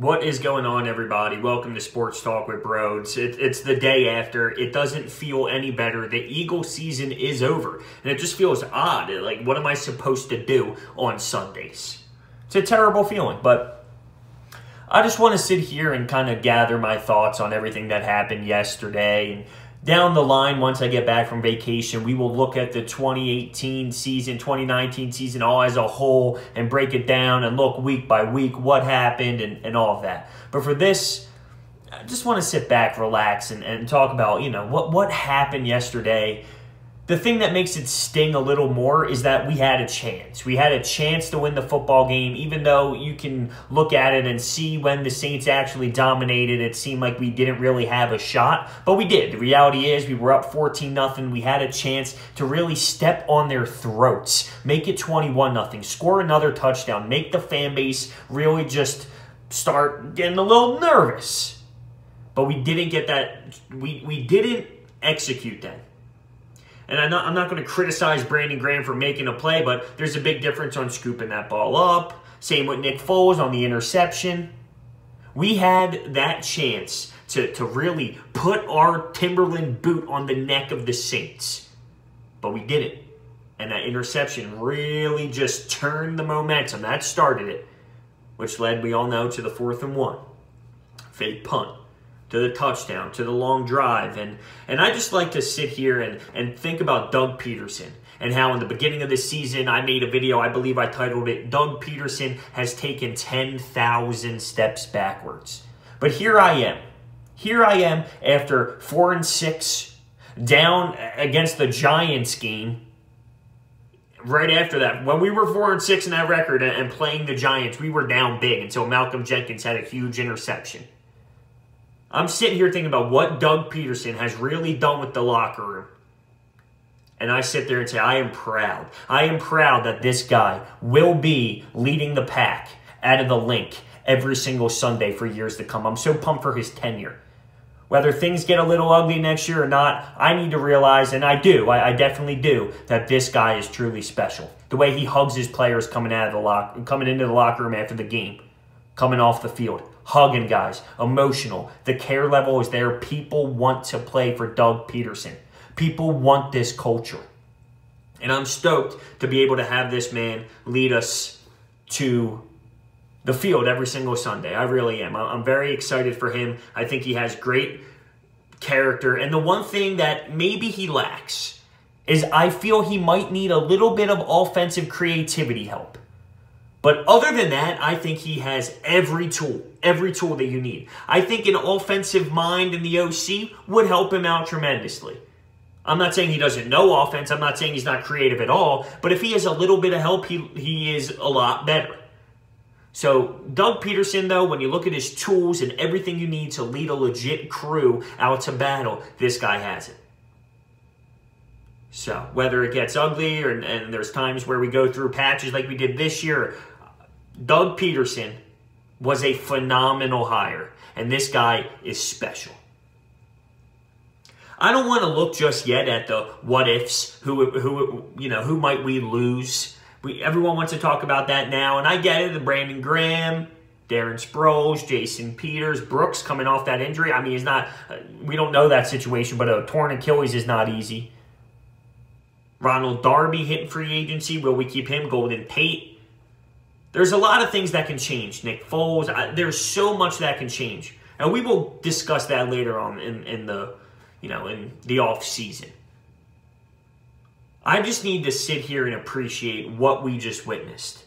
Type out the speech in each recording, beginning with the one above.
What is going on, everybody? Welcome to Sports Talk with Broads. It's the day after. It doesn't feel any better. The Eagle season is over, and it just feels odd. Like, what am I supposed to do on Sundays? It's a terrible feeling, but I just want to sit here and kind of gather my thoughts on everything that happened yesterday. And down the line, once I get back from vacation, we will look at the 2018 season, 2019 season all as a whole and break it down and look week by week what happened and all of that. But for this, I just want to sit back, relax, and talk about, what happened yesterday. The thing that makes it sting a little more is that we had a chance. We had a chance to win the football game, even though you can look at it and see when the Saints actually dominated, it seemed like we didn't really have a shot, but we did. The reality is we were up 14-0. We had a chance to really step on their throats, make it 21-0, score another touchdown, make the fan base really just start getting a little nervous. But we didn't get that. We didn't execute that. And I'm not going to criticize Brandon Graham for making a play, but there's a big difference on scooping that ball up. Same with Nick Foles on the interception. We had that chance to really put our Timberland boot on the neck of the Saints. But we didn't. And that interception really just turned the momentum. That started it, which led, we all know, to the 4th and 1. Fake punt. To the touchdown, to the long drive. And I just like to sit here and think about Doug Peterson and how in the beginning of the season I made a video, I believe I titled it, Doug Peterson has taken 10,000 steps backwards. But here I am. Here I am after 4-6, down against the Giants game. Right after that, when we were 4-6 in that record and playing the Giants, we were down big until Malcolm Jenkins had a huge interception. I'm sitting here thinking about what Doug Peterson has really done with the locker room. And I sit there and say, I am proud. I am proud that this guy will be leading the pack out of the link every single Sunday for years to come. I'm so pumped for his tenure. Whether things get a little ugly next year or not, I need to realize, and I do, I definitely do, that this guy is truly special. The way he hugs his players coming into the locker room after the game, coming off the field. Hugging guys, emotional. The care level is there. People want to play for Doug Peterson. People want this culture. And I'm stoked to be able to have this man lead us to the field every single Sunday. I really am. I'm very excited for him. I think he has great character. And the one thing that maybe he lacks is I feel he might need a little bit of offensive creativity help. But other than that, I think he has every tool that you need. I think an offensive mind in the OC would help him out tremendously. I'm not saying he doesn't know offense. I'm not saying he's not creative at all. But if he has a little bit of help, he is a lot better. So Doug Peterson, though, when you look at his tools and everything you need to lead a legit crew out to battle, this guy has it. So whether it gets ugly and there's times where we go through patches like we did this year, Doug Peterson was a phenomenal hire, and this guy is special. I don't want to look just yet at the what ifs, who might we lose. Everyone wants to talk about that now, and I get it. The Brandon Graham, Darren Sproles, Jason Peters, Brooks coming off that injury. I mean, he's not. We don't know that situation, but a torn Achilles is not easy. Ronald Darby hitting free agency. Will we keep him? Golden Tate. There's a lot of things that can change. Nick Foles. There's so much that can change, and we will discuss that later on in the off season. I just need to sit here and appreciate what we just witnessed.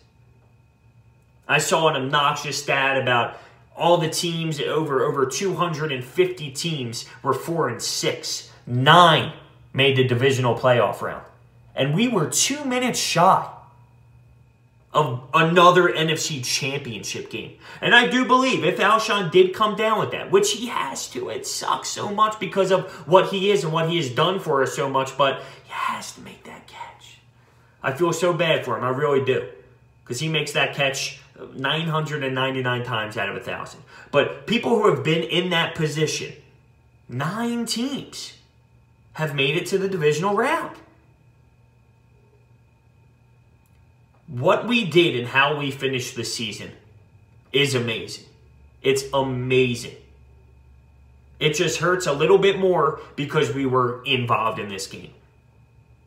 I saw an obnoxious stat about all the teams, over 250 teams were 4-6. 9 made the divisional playoff round. And we were 2 minutes shy of another NFC championship game. And I do believe if Alshon did come down with that, which he has to, it sucks so much because of what he is and what he has done for us so much, but he has to make that catch. I feel so bad for him. I really do. Because he makes that catch 999 times out of 1,000. But people who have been in that position, 9 teams, have made it to the divisional round. What we did and how we finished the season is amazing. It's amazing. It just hurts a little bit more because we were involved in this game.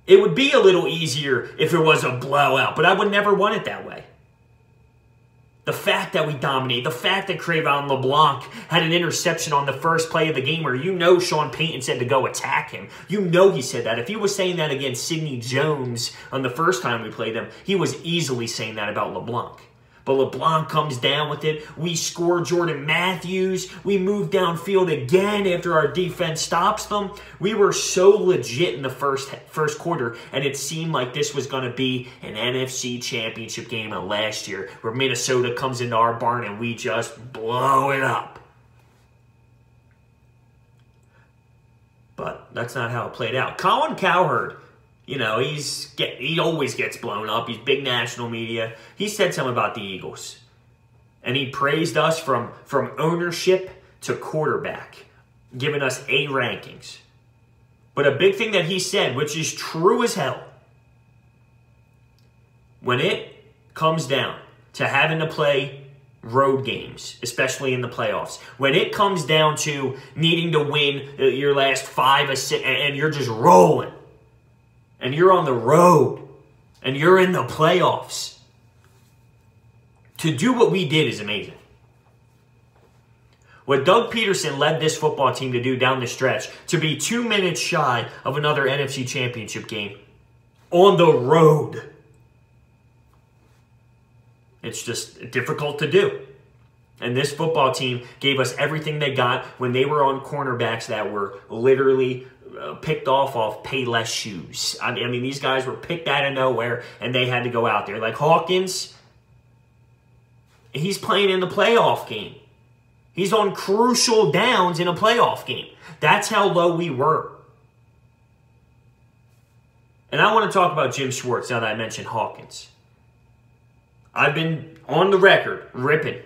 It would be a little easier if it was a blowout, but I would never want it that way. The fact that we dominated, the fact that cre'von LeBlanc had an interception on the first play of the game where you know Sean Payton said to go attack him. You know he said that. If he was saying that against Sidney Jones on the first time we played them, he was easily saying that about LeBlanc. But LeBlanc comes down with it. We score Jordan Matthews. We move downfield again after our defense stops them. We were so legit in the first quarter, and it seemed like this was going to be an NFC championship game of last year where Minnesota comes into our barn and we just blow it up. But that's not how it played out. Colin Cowherd, you know, he always gets blown up. He's big national media. He said something about the Eagles. And he praised us from ownership to quarterback, giving us A rankings. But a big thing that he said, which is true as hell, when it comes down to having to play road games, especially in the playoffs, when it comes down to needing to win your last 5 or 6, and you're just rolling, and you're on the road, and you're in the playoffs, to do what we did is amazing. What Doug Peterson led this football team to do down the stretch, to be 2 minutes shy of another NFC championship game on the road, it's just difficult to do. And this football team gave us everything they got when they were on cornerbacks that were literally picked off Payless shoes. I mean, these guys were picked out of nowhere, and they had to go out there. Like Hawkins, he's playing in the playoff game. He's on crucial downs in a playoff game. That's how low we were. And I want to talk about Jim Schwartz now that I mentioned Hawkins. I've been on the record ripping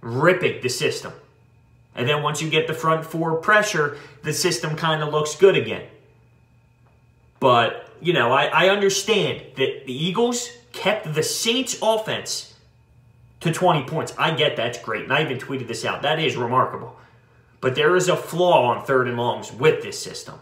the system. And then once you get the front four pressure, the system kind of looks good again. But, you know, I understand that the Eagles kept the Saints offense to 20 points. I get that's great. And I even tweeted this out. That is remarkable. But there is a flaw on 3rd and longs with this system.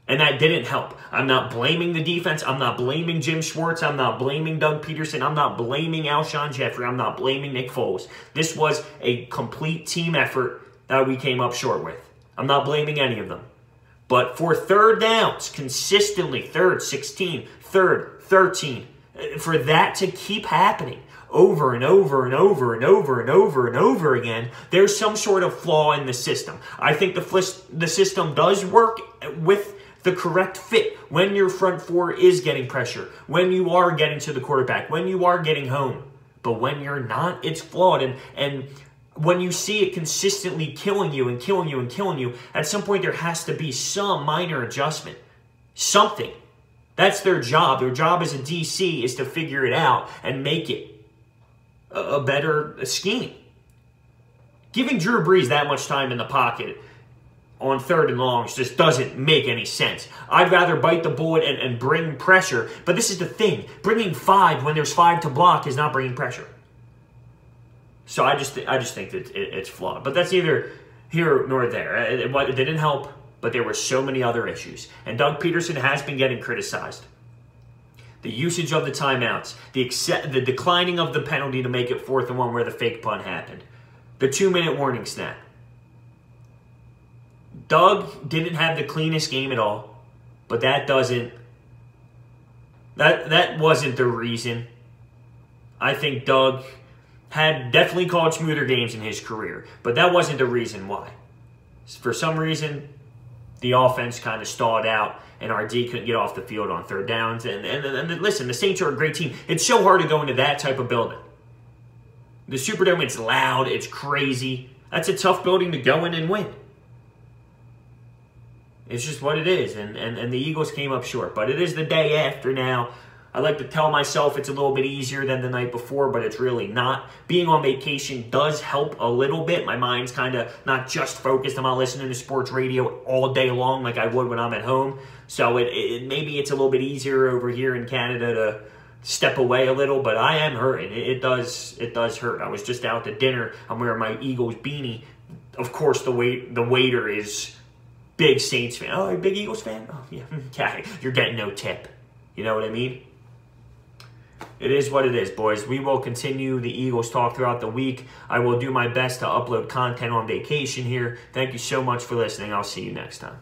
And that didn't help. I'm not blaming the defense. I'm not blaming Jim Schwartz. I'm not blaming Doug Peterson. I'm not blaming Alshon Jeffrey. I'm not blaming Nick Foles. This was a complete team effort that we came up short with. I'm not blaming any of them. But for 3rd downs, consistently, 3rd, 16, 3rd, 13, for that to keep happening over and over and over and over and over and over again, there's some sort of flaw in the system. I think the system does work with the correct fit when your front four is getting pressure, when you are getting to the quarterback, when you are getting home. But when you're not, it's flawed. And when you see it consistently killing you and killing you and killing you, at some point there has to be some minor adjustment. Something. That's their job. Their job as a DC is to figure it out and make it a better scheme. Giving Drew Brees that much time in the pocket on 3rd and longs just doesn't make any sense. I'd rather bite the bullet and bring pressure. But this is the thing. Bringing 5 when there's 5 to block is not bringing pressure. So I just think that it's flawed. But that's neither here nor there. It didn't help, but there were so many other issues. And Doug Peterson has been getting criticized. The usage of the timeouts, the declining of the penalty to make it 4th and 1 where the fake punt happened, the 2-minute warning snap. Doug didn't have the cleanest game at all, but that wasn't the reason. I think Doug had definitely called smoother games in his career, but that wasn't the reason why. For some reason, the offense kind of stalled out, and our D couldn't get off the field on 3rd downs. And listen, the Saints are a great team. It's so hard to go into that type of building. The Superdome, it's loud, it's crazy. That's a tough building to go in and win. It's just what it is, and the Eagles came up short. But it is the day after now. I like to tell myself it's a little bit easier than the night before, but it's really not. Being on vacation does help a little bit. My mind's kind of not just focused. I'm not listening to sports radio all day long like I would when I'm at home. So maybe it's a little bit easier over here in Canada step away a little, but I am hurting. It does hurt. I was just out to dinner. I'm wearing my Eagles beanie. Of course, the waiter is big Saints fan. Oh, you're a big Eagles fan? Oh, yeah. Yeah, you're getting no tip. You know what I mean? It is what it is, boys. We will continue the Eagles talk throughout the week. I will do my best to upload content on vacation here. Thank you so much for listening. I'll see you next time.